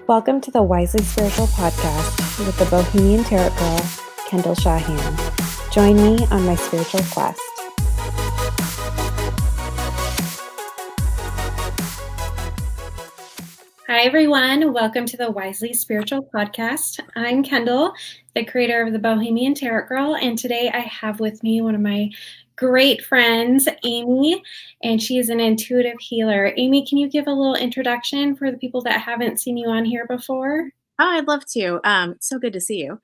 Welcome to the Wisely Spiritual Podcast with the Bohemian Tarot Girl, Kendall Shahan. Join me on my spiritual quest. Hi, everyone. Welcome to the Wisely Spiritual Podcast. I'm Kendall, the creator of the Bohemian Tarot Girl, and today I have with me one of my great friends, Amy, and she is an intuitive healer. Amy, can you give a little introduction for the people that haven't seen you on here before? Oh, I'd love to. It's so good to see you.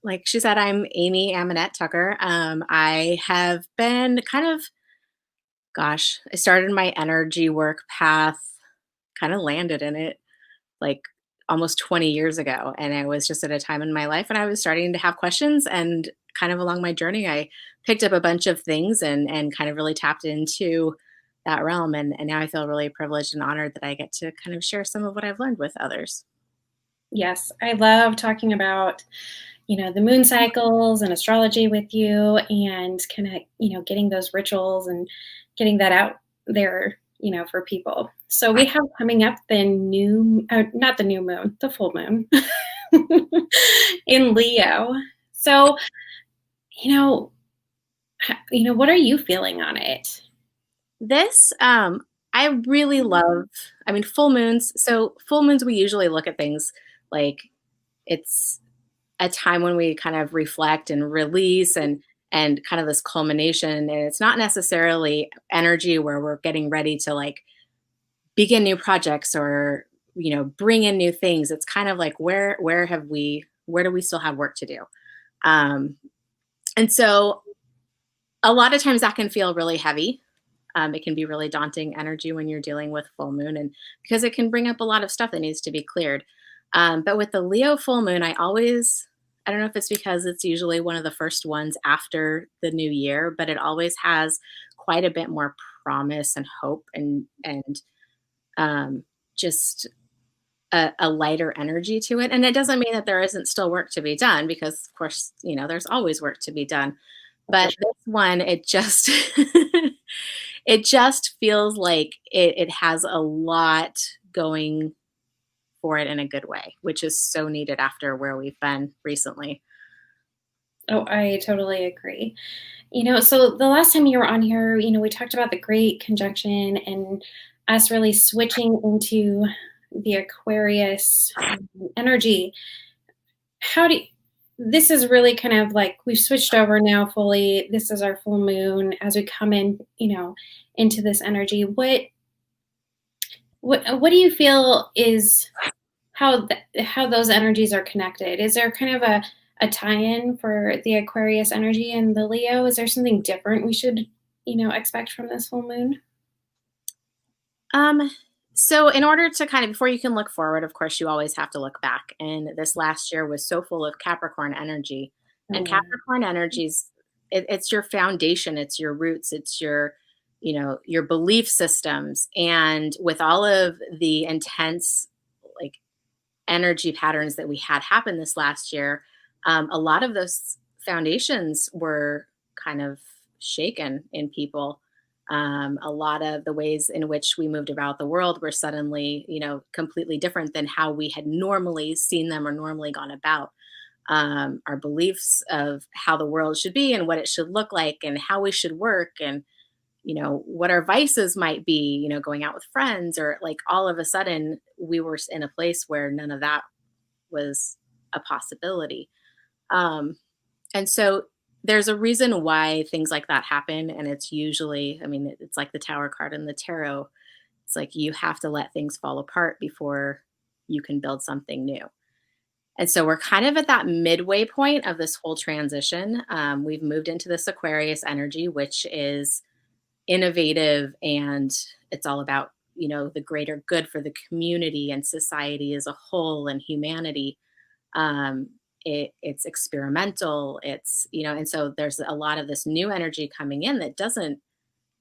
Like she said, I'm Amy Amonette Tucker. I have been I started my energy work path, kind of landed in it like almost 20 years ago. And I was just at a time in my life and I was starting to have questions. And kind of along my journey, I picked up a bunch of things and kind of really tapped into that realm. And now I feel really privileged and honored that I get to kind of share some of what I've learned with others. Yes, I love talking about, the moon cycles and astrology with you and kind of, getting those rituals and getting that out there, for people. So we have coming up not the new moon, the full moon in Leo. So, what are you feeling on it? This, I really love, full moons. So full moons, we usually look at things like it's a time when we kind of reflect and release and kind of this culmination. And it's not necessarily energy where we're getting ready to like begin new projects or, bring in new things. It's kind of like where do we still have work to do? Um, and so a lot of times that can feel really heavy. It can be really daunting energy when you're dealing with full moon, and because it can bring up a lot of stuff that needs to be cleared. But with the Leo full moon, I don't know if it's because it's usually one of the first ones after the new year, but it always has quite a bit more promise and hope and just a lighter energy to it. And it doesn't mean that there isn't still work to be done, because of course, there's always work to be done. But this one, it just it just feels like it has a lot going for it in a good way, which is so needed after where we've been recently. Oh, I totally agree. So the last time you were on here, we talked about the great conjunction and us really switching into the Aquarius energy. This is really kind of like we've switched over now fully. This is our full moon as we come in, into this energy. What do you feel is how those energies are connected? Is there kind of a tie-in for the Aquarius energy and the Leo? Is there something different we should, expect from this full moon? So in order to kind of, before you can look forward, of course, you always have to look back. And this last year was so full of Capricorn energy. Oh, And yeah. Capricorn energies, it's your foundation, it's your roots, it's your belief systems. And with all of the intense like energy patterns that we had happen this last year, a lot of those foundations were kind of shaken in people. A lot of the ways in which we moved about the world were suddenly, completely different than how we had normally seen them or normally gone about. Our beliefs of how the world should be and what it should look like and how we should work and, what our vices might be, going out with friends, or like all of a sudden we were in a place where none of that was a possibility. And so there's a reason why things like that happen. And it's usually, it's like the Tower card in the tarot. It's like you have to let things fall apart before you can build something new. And so we're kind of at that midway point of this whole transition. We've moved into this Aquarius energy, which is innovative, and it's all about, the greater good for the community and society as a whole and humanity. It's experimental, and so there's a lot of this new energy coming in that doesn't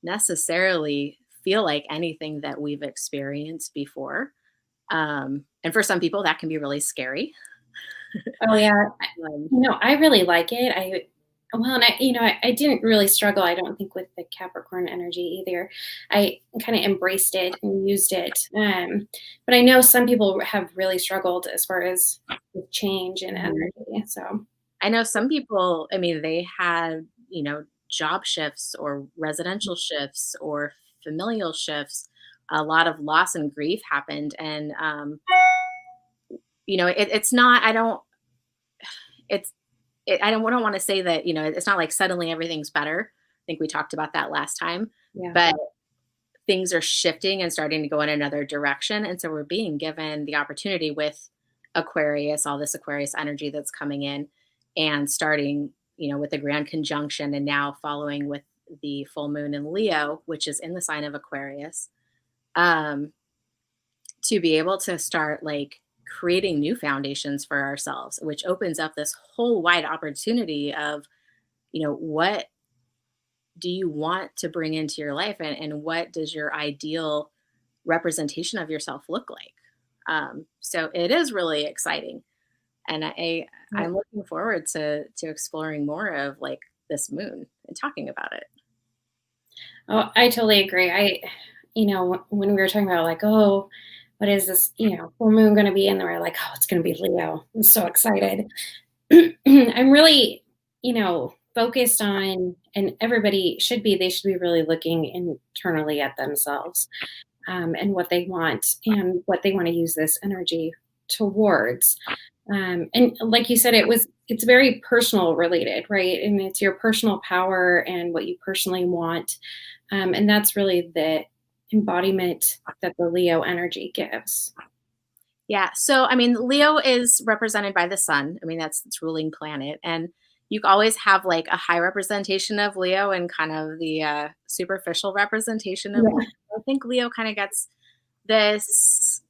necessarily feel like anything that we've experienced before. And for some people that can be really scary. Oh, yeah. Um, I really like it. Well, and I didn't really struggle, I don't think, with the Capricorn energy either. I kind of embraced it and used it. But I know some people have really struggled as far as with change and Mhm. energy. So, I know some people, I mean, they had, job shifts or residential shifts or familial shifts. A lot of loss and grief happened. And, it's not, I don't, it's, I don't want to say that, it's not like suddenly everything's better. I think we talked about that last time, yeah. but things are shifting and starting to go in another direction. And so we're being given the opportunity with Aquarius, all this Aquarius energy that's coming in and starting, with the grand conjunction and now following with the full moon in Leo, which is in the sign of Aquarius, um, to be able to start like creating new foundations for ourselves, which opens up this whole wide opportunity of, what do you want to bring into your life and what does your ideal representation of yourself look like? So it is really exciting, and I'm looking forward to exploring more of like this moon and talking about it. Oh, I totally agree. When we were talking about like, oh, what is this, full moon going to be? And they were like, oh, it's going to be Leo. I'm so excited. I'm really, focused on, and everybody should be, they should be really looking internally at themselves, and what they want and what they want to use this energy towards. And like you said, it's very personal related, right? And it's your personal power and what you personally want. And that's really the embodiment that the Leo energy gives. Yeah. So I mean, Leo is represented by the sun. I mean, that's its ruling planet, and you always have like a high representation of Leo and kind of the superficial representation of Leo. Yeah. I think Leo kind of gets this,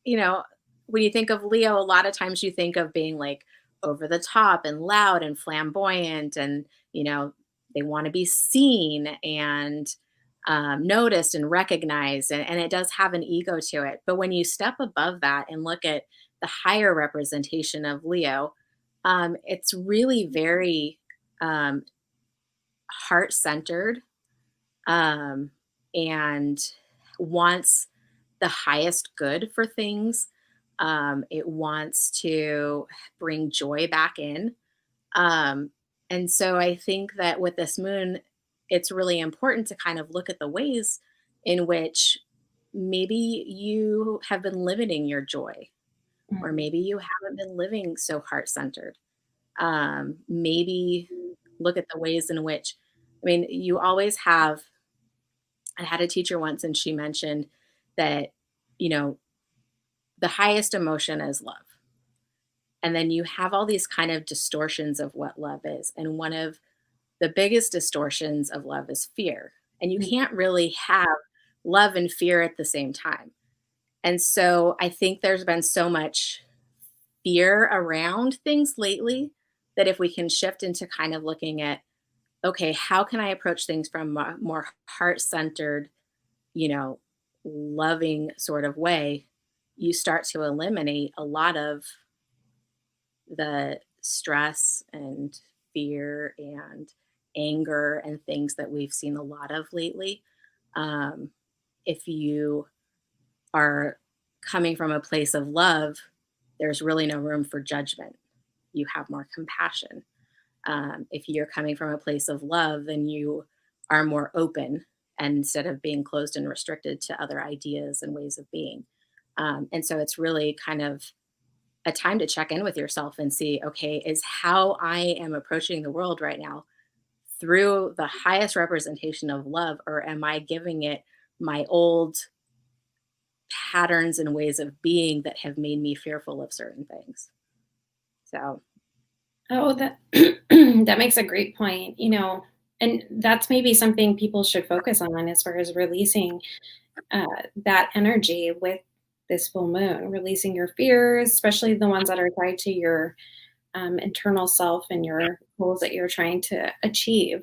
you know, when you think of Leo, a lot of times you think of being like over the top and loud and flamboyant, and they want to be seen and noticed and recognized, and it does have an ego to it. But when you step above that and look at the higher representation of Leo, it's really very um, heart centered, um, and wants the highest good for things. It wants to bring joy back in. Um, and so I think that with this moon, it's really important to kind of look at the ways in which maybe you have been limiting your joy, or Mhm. maybe you haven't been living so heart centered. Maybe look at the ways in which, I mean, you always have. I had a teacher once, and she mentioned that, you know, the highest emotion is love. And then you have all these kind of distortions of what love is. And one of the biggest distortions of love is fear. And you can't really have love and fear at the same time. And so I think there's been so much fear around things lately that if we can shift into kind of looking at, okay, how can I approach things from a more heart centered, you know, loving sort of way, you start to eliminate a lot of the stress and fear and anger and things that we've seen a lot of lately. Um, if you are coming from a place of love, there's really no room for judgment. You have more compassion. If you're coming from a place of love, then you are more open, and instead of being closed and restricted to other ideas and ways of being. And so it's really kind of a time to check in with yourself and see, okay, is how I am approaching the world right now through the highest representation of love, or am I giving it my old patterns and ways of being that have made me fearful of certain things? So, Oh, that that makes a great point, and that's maybe something people should focus on as far as releasing that energy with this full moon, releasing your fears, especially the ones that are tied to your internal self and your goals that you're trying to achieve,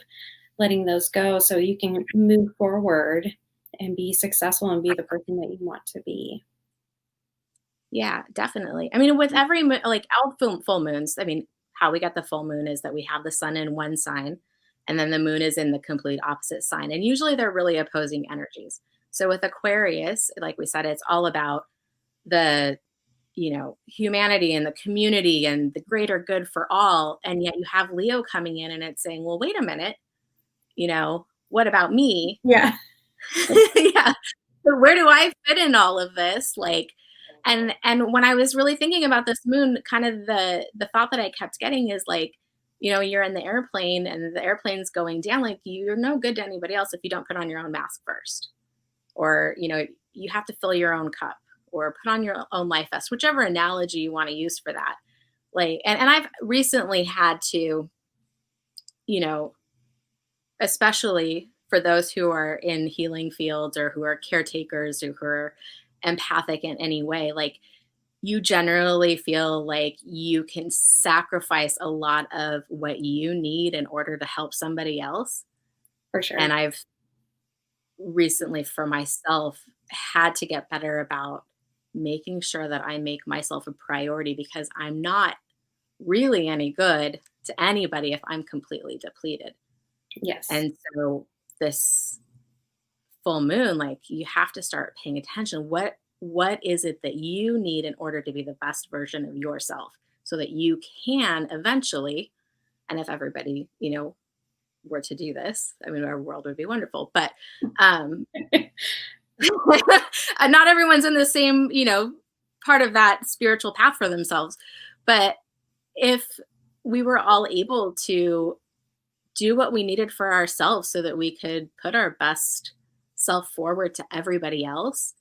letting those go so you can move forward and be successful and be the person that you want to be. yeah, definitely. I mean, with every like all full moons, I mean, how we get the full moon is that we have the sun in one sign and then the moon is in the complete opposite sign. And usually they're really opposing energies. So with Aquarius, like we said, it's all about the, humanity and the community and the greater good for all. And yet you have Leo coming in and it's saying, well, wait a minute, what about me? Yeah. Yeah. So where do I fit in all of this? Like, and when I was really thinking about this moon, kind of the thought that I kept getting is like, you're in the airplane and the airplane's going down. Like, you're no good to anybody else if you don't put on your own mask first, or you have to fill your own cup, or put on your own life vest, whichever analogy you want to use for that. Like, and I've recently had to, especially for those who are in healing fields or who are caretakers or who are empathic in any way, like, you generally feel like you can sacrifice a lot of what you need in order to help somebody else. For sure. And I've recently, for myself, had to get better about making sure that I make myself a priority, because I'm not really any good to anybody if I'm completely depleted. Yes. And so this full moon, like, you have to start paying attention. What is it that you need in order to be the best version of yourself, so that you can eventually, and if everybody, were to do this, I mean, our world would be wonderful, but not everyone's in the same, part of that spiritual path for themselves. But if we were all able to do what we needed for ourselves so that we could put our best self forward to everybody else,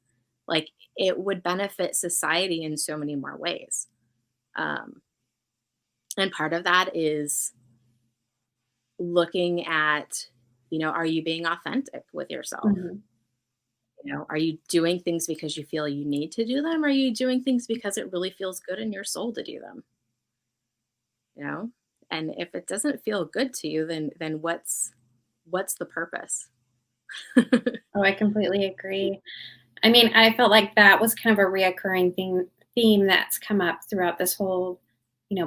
like, it would benefit society in so many more ways. And part of that is looking at, are you being authentic with yourself? Mm-hmm. Are you doing things because you feel you need to do them? Or are you doing things because it really feels good in your soul to do them? And if it doesn't feel good to you, then what's the purpose? Oh, I completely agree. I mean, I felt like that was kind of a reoccurring theme that's come up throughout this whole,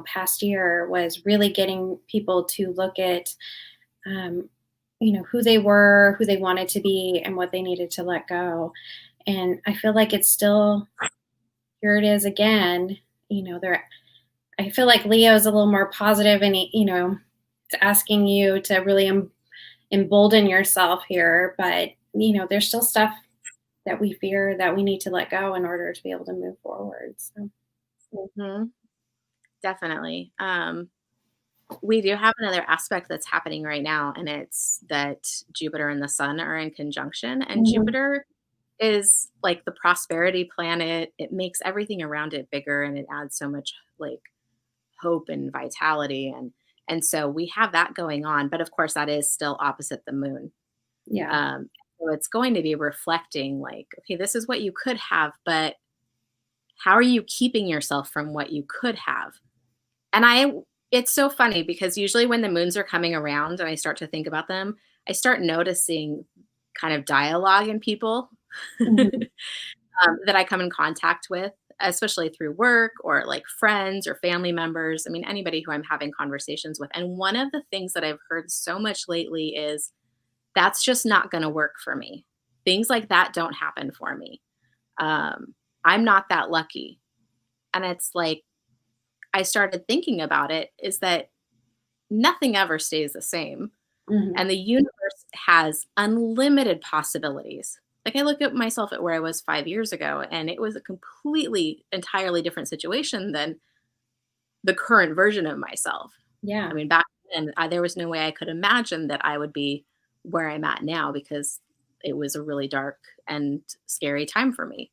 past year, was really getting people to look at, who they were, who they wanted to be, and what they needed to let go. And I feel like it's still, here it is again. I feel like Leo's a little more positive, and it's asking you to really embolden yourself here. But there's still stuff that we fear that we need to let go in order to be able to move forward. So. Mm-hmm. Definitely. We do have another aspect that's happening right now, and it's that Jupiter and the sun are in conjunction, and Mm-hmm. Jupiter is like the prosperity planet. It makes everything around it bigger, and it adds so much, like, hope and vitality, and so we have that going on. But of course, that is still opposite the moon. Yeah. So it's going to be reflecting, like, okay, this is what you could have, but how are you keeping yourself from what you could have? And it's so funny, because usually when the moons are coming around and I start to think about them, I start noticing kind of dialogue in people Mm-hmm. that I come in contact with, especially through work or like friends or family members. I mean, anybody who I'm having conversations with. And one of the things that I've heard so much lately is, that's just not going to work for me. Things like that don't happen for me. I'm not that lucky. And it's like, I started thinking about it, is that nothing ever stays the same. Mm-hmm. And the universe has unlimited possibilities. Like, I look at myself at where I was 5 years ago, and it was a completely, entirely different situation than the current version of myself. Yeah. I mean, back then, there was no way I could imagine that I would be where I'm at now, because it was a really dark and scary time for me.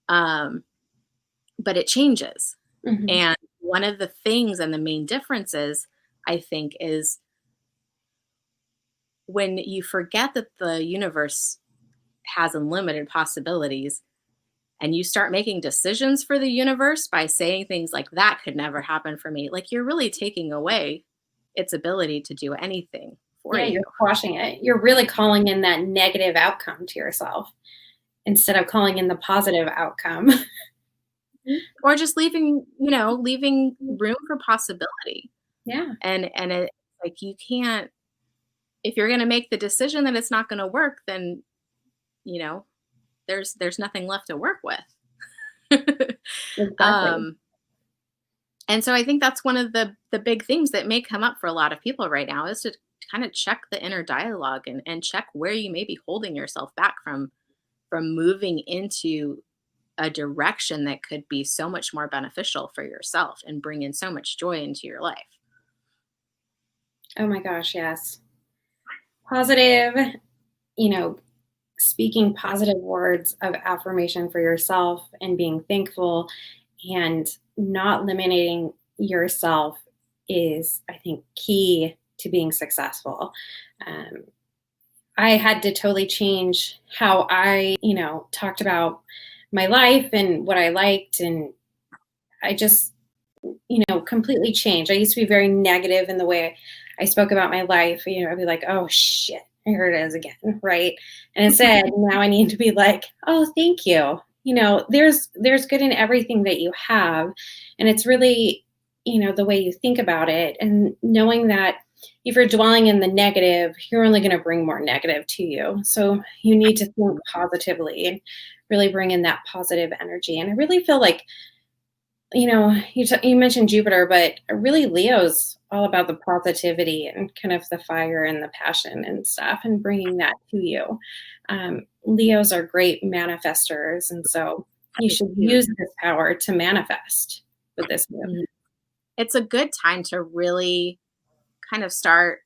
But it changes. Mm-hmm. And one of the things, and the main differences, I think, is when you forget that the universe has unlimited possibilities, and you start making decisions for the universe by saying things like, that could never happen for me, like, you're really taking away its ability to do anything for Yeah, you. you're quashing it. You're really calling in that negative outcome to yourself instead of calling in the positive outcome. Or just leaving room for possibility. Yeah. And it, like, you can't, if you're going to make the decision that it's not going to work, then, you know, there's nothing left to work with. Exactly. um and so I think that's one of the big themes that may come up for a lot of people right now, is to kind of check the inner dialogue, and check where you may be holding yourself back from moving into a direction that could be so much more beneficial for yourself and bring in so much joy into your life. Oh my gosh, yes. Positive, you know, speaking positive words of affirmation for yourself and being thankful and not limiting yourself is, I think, key to being successful. Um, I had to totally change how I, talked about my life and what I liked. And I just, completely changed. I used to be very negative in the way I spoke about my life. I'd be like, oh shit, here it is again. Right. And instead, now I need to be like, oh, thank you. There's good in everything that you have. And it's really, the way you think about it, and knowing that if you're dwelling in the negative, you're only going to bring more negative to you. So you need to think positively and really bring in that positive energy. And I really feel like, you mentioned Jupiter, but really Leo's all about the positivity and kind of the fire and the passion and stuff, and bringing that to you. Leos are great manifestors, and so you should use this power to manifest with this move. Mhm. It's a good time to really kind of start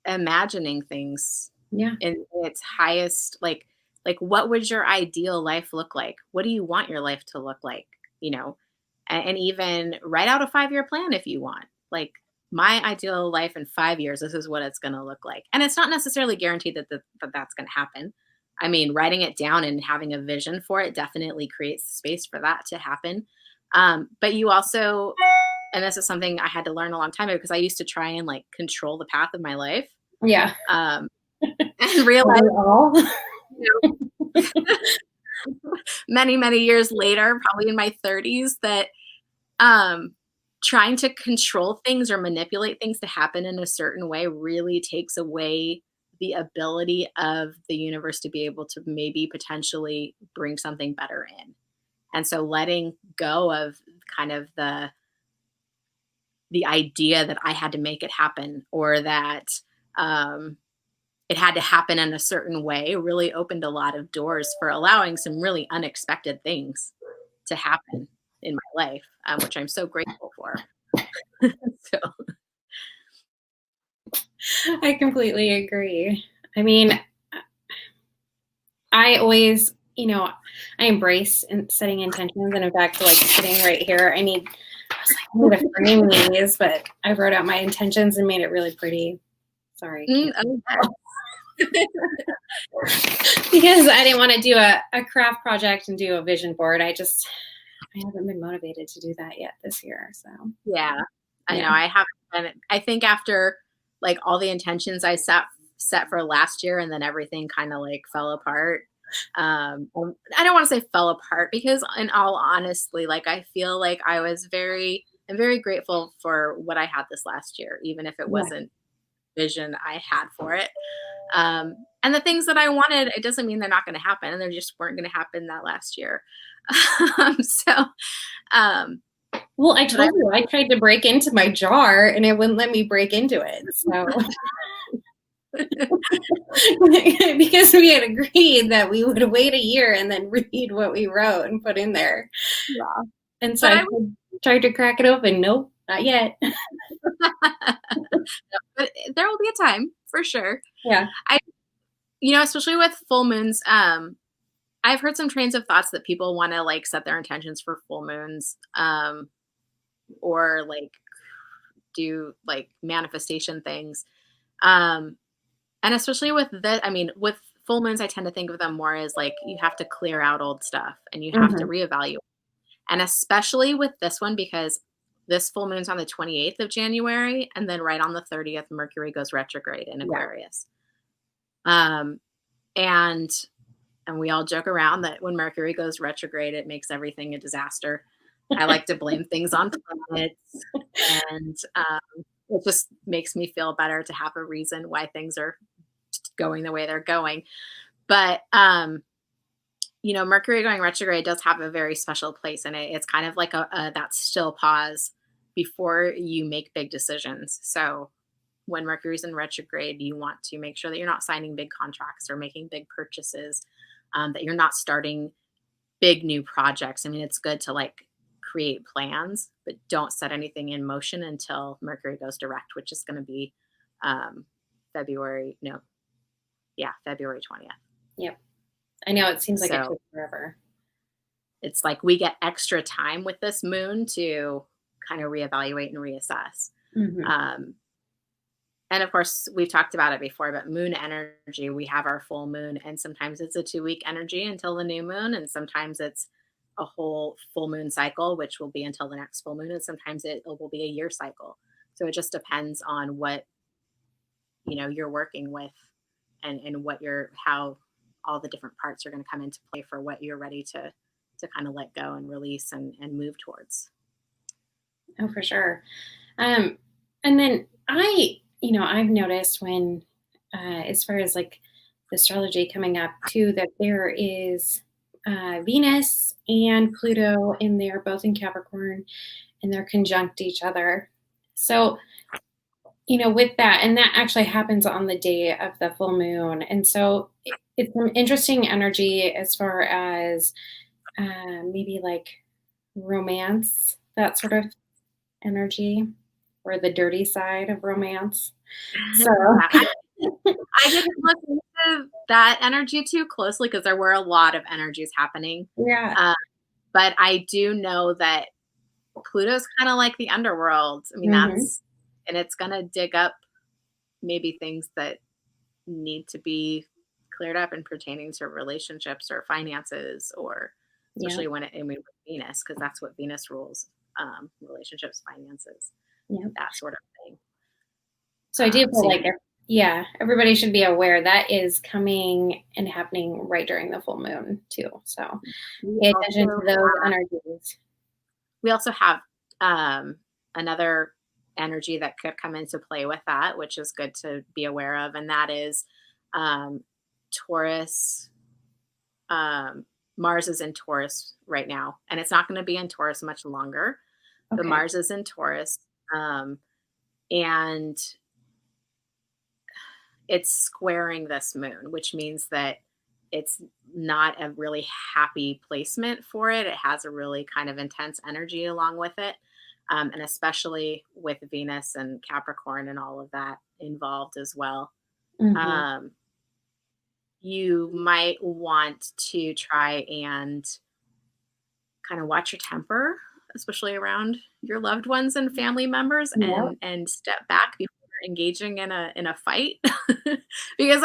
imagining things Yeah, in its highest, like what would your ideal life look like? What do you want your life to look like? You know, and even write out a 5-year plan if you want. Like, my ideal life in 5 years, this is what it's going to look like. And it's not necessarily guaranteed that that's going to happen. I mean, writing it down and having a vision for it definitely creates space for that to happen. But you also, and this is something I had to learn a long time ago, because I used to try and like control the path of my life, yeah. um, and realize, We all. you know, many, many years later, probably in my 30s, that um, trying to control things or manipulate things to happen in a certain way really takes away the ability of the universe to be able to maybe potentially bring something better in. And so letting go of kind of the idea that I had to make it happen, or that um, it had to happen in a certain way, really opened a lot of doors for allowing some really unexpected things to happen in my life, which I'm so grateful for. So, I completely agree. I mean, I always, I embrace setting intentions. And in fact, like sitting right here, I need to frame these, but I wrote out my intentions and made it really pretty. Sorry. okay. Because I didn't want to do a craft project and do a vision board. I haven't been motivated to do that yet this year. So, Yeah, I know. yeah. I haven't been, I think after like all the intentions I set for last year, and then everything kind of like fell apart. I don't want to say fell apart, because in all honestly, like I feel like I'm very grateful for what I had this last year, even if it Yeah. wasn't vision I had for it. And the things that I wanted, it doesn't mean they're not going to happen, and they just weren't going to happen that last year. So, um, Well, I but I, told you I tried to break into my jar and it wouldn't let me break into it. So, because we had agreed that we would wait a year and then read what we wrote and put in there. yeah, And so but I I, tried to crack it open. Nope, not yet. but there will be a time for sure. Yeah. I, especially with full moons, I've heard some trains of thoughts that people want to like set their intentions for full moons, or like do like manifestation things. Um, and especially with the, I mean, with full moons, I tend to think of them more as like you have to clear out old stuff and you have to Hmm. reevaluate. And especially with this one, because this full moon's on the 28th of January, and then right on the 30th, Mercury goes retrograde in Yeah. Aquarius. Um, and we all joke around that when Mercury goes retrograde, it makes everything a disaster. I like to blame things on planets, and it just makes me feel better to have a reason why things are going the way they're going. But, Mercury going retrograde does have a very special place in it. It's kind of like a that still pause before you make big decisions. So when Mercury's in retrograde, you want to make sure that you're not signing big contracts or making big purchases, that you're not starting big new projects. I mean, it's good to like create plans, but don't set anything in motion until Mercury goes direct, which is going to be February 20th. Yep. I know it seems like it So took forever. it's like we get extra time with this moon to kind of reevaluate and reassess. Mm-hmm. And of course, we've talked about it before, but moon energy, we have our full moon, and sometimes it's a 2-week energy until the new moon, and sometimes it's a whole full moon cycle, which will be until the next full moon, and sometimes it will be a year cycle. So it just depends on what you're working with, and how all the different parts are going to come into play for what you're ready to kind of let go and release and move towards. Oh, for sure. And then I've noticed when, as far as like the astrology coming up too, that there is Venus and Pluto in there, both in Capricorn, and they're conjunct each other. So, with that, and that actually happens on the day of the full moon. And so it's some interesting energy as far as maybe like romance, that sort of energy, or the dirty side of romance. So, I didn't look into that energy too closely because there were a lot of energies happening. yeah. But I do know that Pluto's kind of like the underworld. I mean, Mm-hmm. and it's going to dig up maybe things that need to be cleared up in pertaining to relationships or finances, or especially Yeah. with Venus, because that's what Venus rules, relationships, finances, Yeah. that sort of thing. So I do feel So like, everybody should be aware that is coming and happening right during the full moon too. So pay attention to those energies. we also have another energy that could come into play with that, which is good to be aware of, and that is Taurus. Mars is in Taurus right now, and it's not going to be in Taurus much longer. But Okay. Mars is in Taurus, and it's squaring this moon, which means that it's not a really happy placement for it. It has a really kind of intense energy along with it. And especially with Venus and Capricorn and all of that involved as well. Mm-hmm. You might want to try and kind of watch your temper, especially around your loved ones and family members, Yep. and step back before engaging in a fight. Because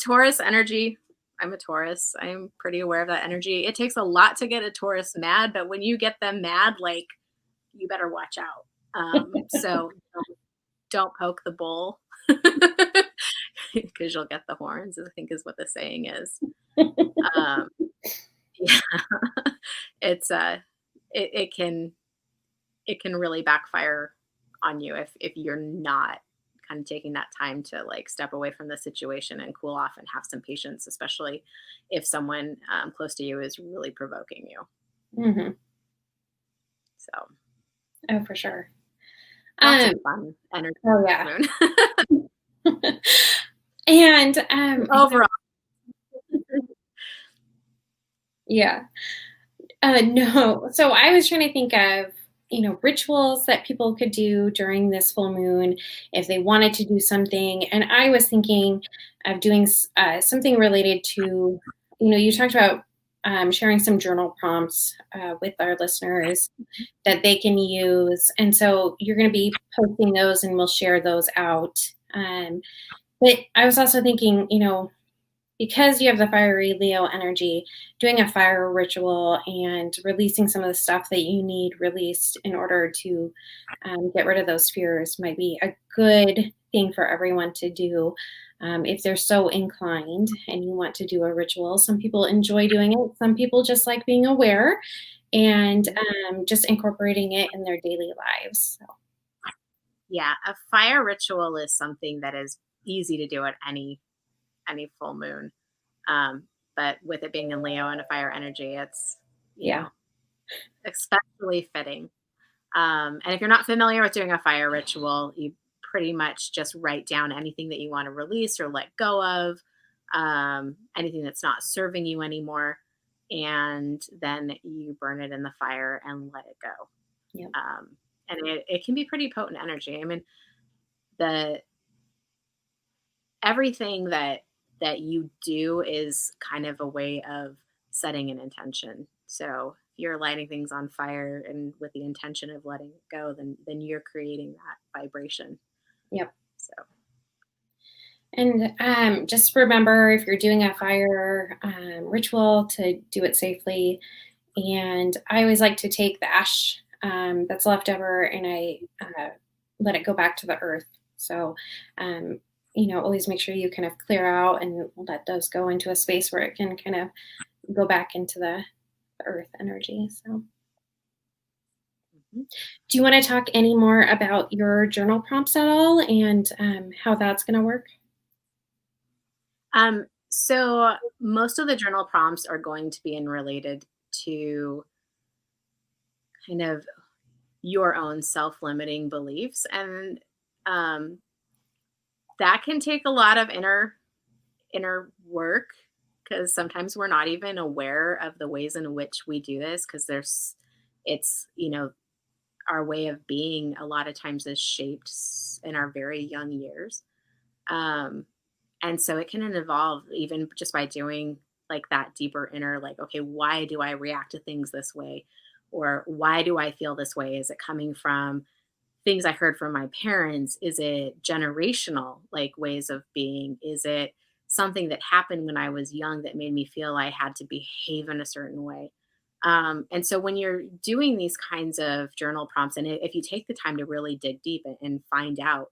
Taurus energy, I'm a Taurus. I'm pretty aware of that energy. It takes a lot to get a Taurus mad, but when you get them mad, like, you better watch out. So don't poke the bull, because you'll get the horns, I think is what the saying is. Um, yeah, it's it can really backfire on you if you're not kind of taking that time to like step away from the situation and cool off and have some patience, especially if someone close to you is really provoking you. Mm-hmm. So, Oh, for sure. lots of fun energy. Oh yeah. And Overall, yeah. No. So I was trying to think of, rituals that people could do during this full moon if they wanted to do something. And I was thinking of doing something related to, you talked about sharing some journal prompts with our listeners that they can use. And so you're going to be posting those and we'll share those out. But I was also thinking, because you have the fiery Leo energy, doing a fire ritual and releasing some of the stuff that you need released in order to get rid of those fears might be a good thing for everyone to do if they're so inclined and you want to do a ritual. Some people enjoy doing it. Some people just like being aware and just incorporating it in their daily lives. So. Yeah, a fire ritual is something that is easy to do at any full moon. Um, but with it being in Leo and a fire energy, it's, you Yeah. know, especially fitting. And if you're not familiar with doing a fire ritual, you pretty much just write down anything that you want to release or let go of, anything that's not serving you anymore. And then you burn it in the fire and let it go. Yep. And it can be pretty potent energy. I mean, the everything that you do is kind of a way of setting an intention. So if you're lighting things on fire and with the intention of letting it go, then you're creating that vibration. Yep. So And just remember, if you're doing a fire ritual, to do it safely. And I always like to take the ash that's left over, and I let it go back to the earth. So, always make sure you kind of clear out and let those go into a space where it can kind of go back into the earth energy. So, mhm. do you want to talk any more about your journal prompts at all, and how that's going to work? So most of the journal prompts are going to be in related to kind of your own self-limiting beliefs, and um, that can take a lot of inner work, because sometimes we're not even aware of the ways in which we do this, because it's, our way of being a lot of times is shaped in our very young years. Um, and so it can evolve even just by doing like that deeper inner, like, okay, why do I react to things this way? Or why do I feel this way? Is it coming from things I heard from my parents? Is it generational, like ways of being? Is it something that happened when I was young that made me feel I had to behave in a certain way? And so when you're doing these kinds of journal prompts, and if you take the time to really dig deep and find out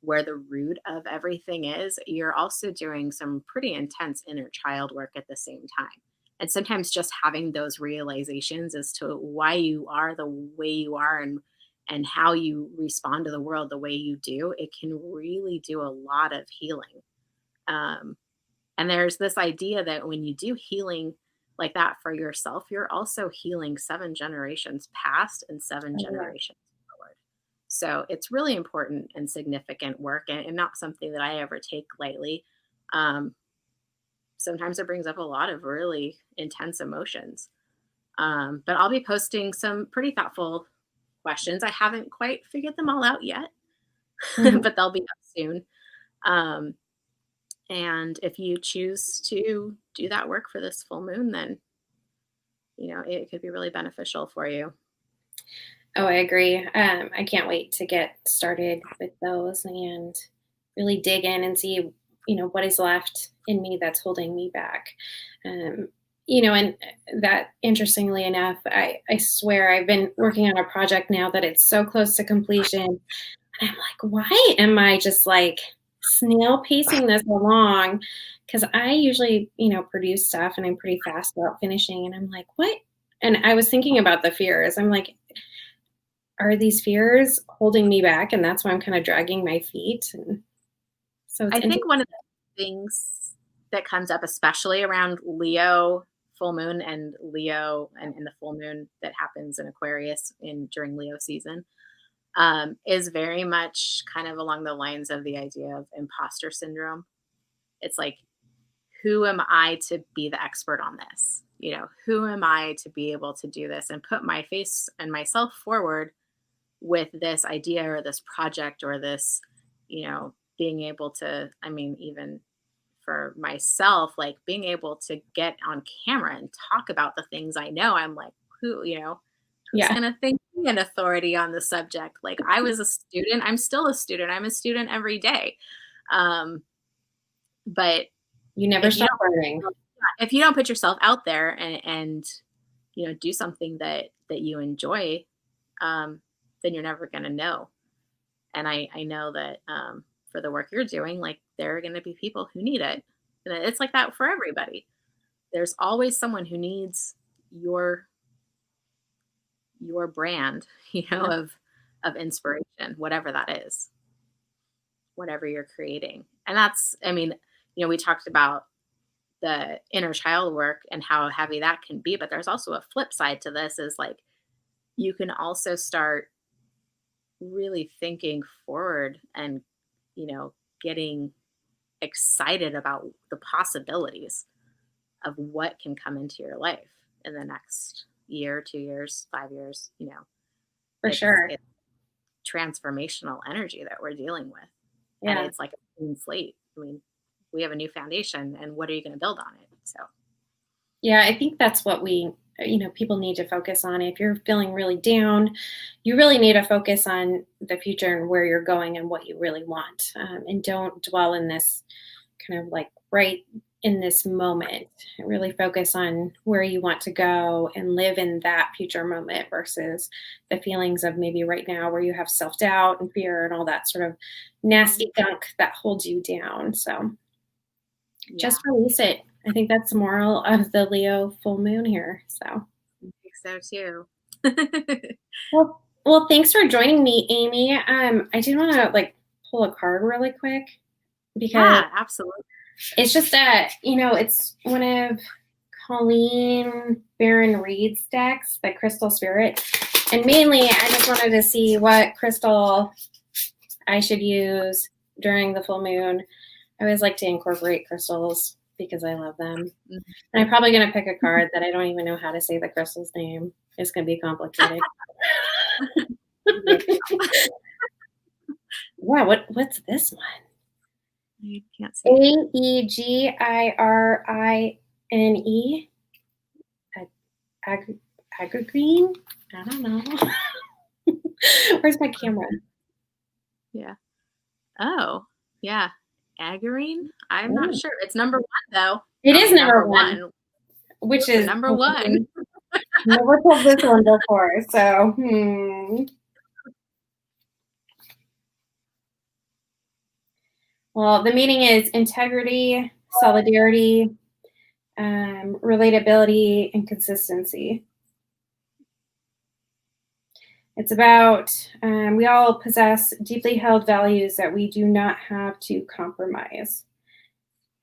where the root of everything is, you're also doing some pretty intense inner child work at the same time. And sometimes just having those realizations as to why you are the way you are, and how you respond to the world the way you do, it can really do a lot of healing. Um, and there's this idea that when you do healing like that for yourself, you're also healing 7 generations past and seven Oh, yeah. generations forward. So it's really important and significant work, and not something that I ever take lightly. Um, Sometimes it brings up a lot of really intense emotions. But I'll be posting some pretty thoughtful questions. I haven't quite figured them all out yet, Mhm. but they'll be up soon. Um, and if you choose to do that work for this full moon, then it could be really beneficial for you. Oh, I agree. I can't wait to get started with those and really dig in and see, what is left in me that's holding me back. Um, and that, interestingly enough, I swear I've been working on a project now that it's so close to completion. And I'm like, why am I just like snail pacing this along? Because I usually, produce stuff and I'm pretty fast about finishing. And I'm like, what? And I was thinking about the fears. I'm like, are these fears holding me back? And that's why I'm kind of dragging my feet. And so it's I interesting. think one of the things that comes up, especially around Leo full moon and Leo and the full moon that happens in Aquarius in during Leo season, is very much kind of along the lines of the idea of imposter syndrome. It's like, who am I to be the expert on this? Who am I to be able to do this and put my face and myself forward with this idea or this project or this, being able to, I mean, even for myself, like being able to get on camera and talk about the things I know, I'm like, who's Yeah. going to think me an authority on the subject? Like, I was a student, I'm still a student, I'm a student every day. Um, but You never if you stop don't learning. if you don't put yourself out there and do something that you enjoy, um, then you're never going to know. And I know that, for the work you're doing, like, there are going to be people who need it, and it's like that for everybody. There's always someone who needs your brand, Yeah. of of inspiration, whatever that is, whatever you're creating. And that's, I mean, we talked about the inner child work and how heavy that can be, but there's also a flip side to this is like you can also start really thinking forward and, getting excited about the possibilities of what can come into your life in the next year, 2 years, 5 years. For sure. It's transformational energy that we're dealing with. And Yeah. it's like a clean slate. I mean, we have a new foundation, and what are you going to build on it? So, Yeah, I think that's what people need to focus on. If you're feeling really down, you really need to focus on the future and where you're going and what you really want. And don't dwell in this kind of like right in this moment. Really focus on where you want to go and live in that future moment versus the feelings of maybe right now where you have self-doubt and fear and all that sort of nasty gunk that holds you down. So just release it. I think that's the moral of the Leo full moon here. So I think so too. well, thanks for joining me, Amy. I did want to pull a card really quick because Yeah, absolutely. it's just that, it's one of Colleen Baron Reed's decks, the Crystal Spirit. And mainly I just wanted to see what crystal I should use during the full moon. I always like to incorporate crystals because I love them. Mm-hmm. And I'm probably going to pick a card that I don't even know how to say the crystal's name. It's going to be complicated. Wow, what's this one? You can't see. Aegirine. Agrogreen? I don't know. Where's my camera? Yeah. Oh, yeah. Agrine? I'm not sure. It's number 1 though. It is number one. Which is number 1. Never told this one before, so Well, the meaning is integrity, solidarity, relatability, and consistency. It's about we all possess deeply held values that we do not have to compromise.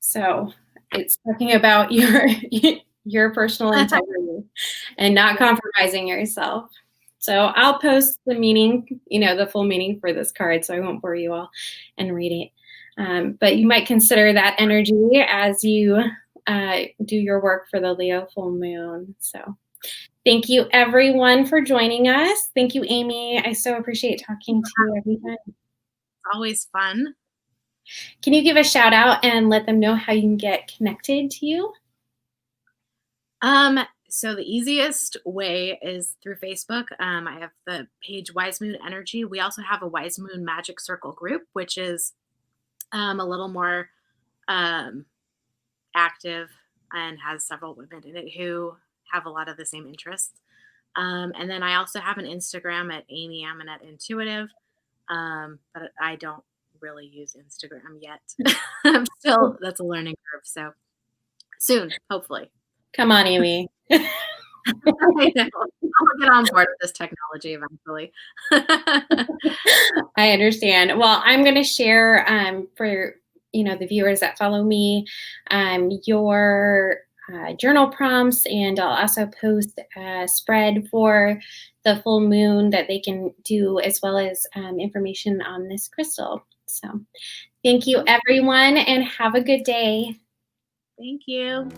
So it's talking about your personal integrity and not compromising yourself. So I'll post the meaning, the full meaning for this card, so I won't bore you all and read it. But you might consider that energy as you do your work for the Leo full moon. So thank you, everyone, for joining us. Thank you, Amy. I so appreciate talking to you every time. It's always fun. Can you give a shout out and let them know how you can get connected to you? So the easiest way is through Facebook. I have the page Wise Moon Energy. We also have a Wise Moon Magic Circle group, which is a little more active and has several women in it who have a lot of the same interests. And then I also have an Instagram at Amy Amonette Intuitive, but I don't really use Instagram yet. That's a learning curve. So soon, hopefully. Come on, Amy. I know. I'll get on board with this technology eventually. I understand. Well, I'm going to share for the viewers that follow me your journal prompts, and I'll also post a spread for the full moon that they can do, as well as information on this crystal. So thank you, everyone, and have a good day. Thank you.